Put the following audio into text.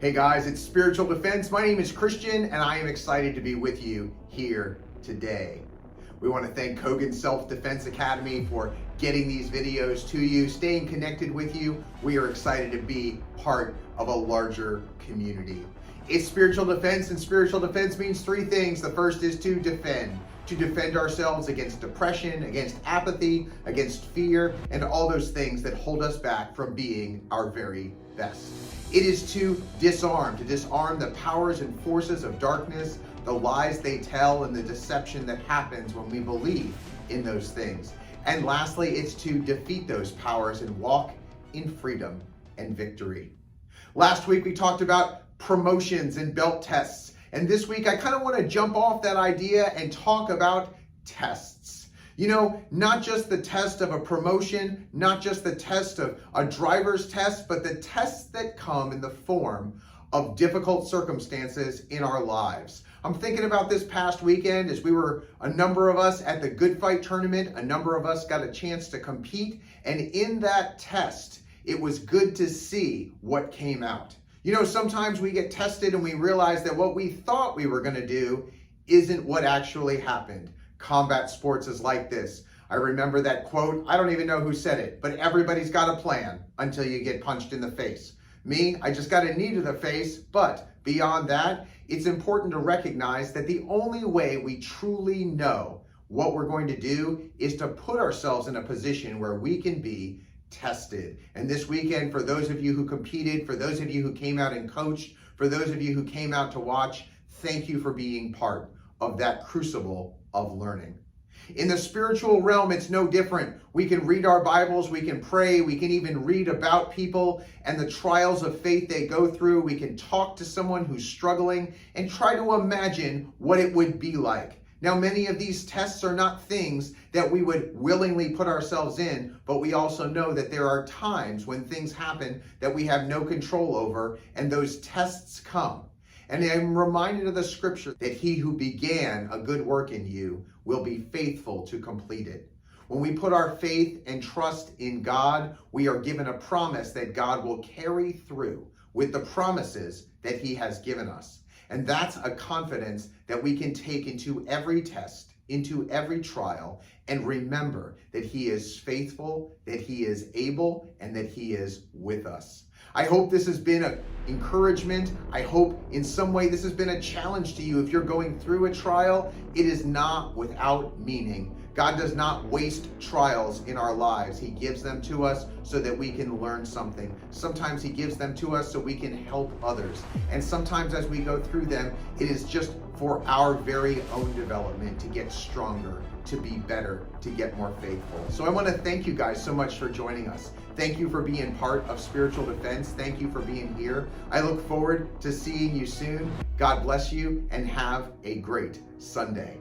Hey guys, it's Spiritual Defense. My name is Christian and I am excited to be with you here today. We want to thank Kogen Self-Defense Academy for getting these videos to you, staying connected with you. We are excited to be part of a larger community. It's spiritual defense, and spiritual defense means three things. The first is to defend ourselves against depression, against apathy, against fear, and all those things that hold us back from being our very best. It is to disarm the powers and forces of darkness, the lies they tell, and the deception that happens when we believe in those things. And lastly, it's to defeat those powers and walk in freedom and victory. Last week, we talked about promotions and belt tests. And this week, I kind of want to jump off that idea and talk about tests. You know, not just the test of a promotion, not just the test of a driver's test, but the tests that come in the form of difficult circumstances in our lives. I'm thinking about this past weekend as a number of us at the Good Fight tournament, a number of us got a chance to compete. And in that test, it was good to see what came out. You know, sometimes we get tested and we realize that what we thought we were going to do isn't what actually happened. Combat sports is like this. I remember that quote. I don't even know who said it, but everybody's got a plan until you get punched in the face. Me, I just got a knee to the face, but beyond that, it's important to recognize that the only way we truly know what we're going to do is to put ourselves in a position where we can be tested. And this weekend, for those of you who competed, for those of you who came out and coached, for those of you who came out to watch, thank you for being part of that crucible of learning. In the spiritual realm, it's no different. We can read our Bibles, we can pray, we can even read about people and the trials of faith they go through. We can talk to someone who's struggling and try to imagine what it would be like. Now, many of these tests are not things that we would willingly put ourselves in, but we also know that there are times when things happen that we have no control over, and those tests come. And I'm reminded of the scripture that he who began a good work in you will be faithful to complete it. When we put our faith and trust in God, we are given a promise that God will carry through with the promises that he has given us. And that's a confidence that we can take into every test, into every trial, and remember that he is faithful, that he is able, and that he is with us. I hope this has been an encouragement. I hope in some way this has been a challenge to you. If you're going through a trial, it is not without meaning. God does not waste trials in our lives. He gives them to us so that we can learn something. Sometimes he gives them to us so we can help others. And sometimes as we go through them, it is just for our very own development, to get stronger, to be better, to get more faithful. So I want to thank you guys so much for joining us. Thank you for being part of Spiritual Defense. Thank you for being here. I look forward to seeing you soon. God bless you and have a great Sunday.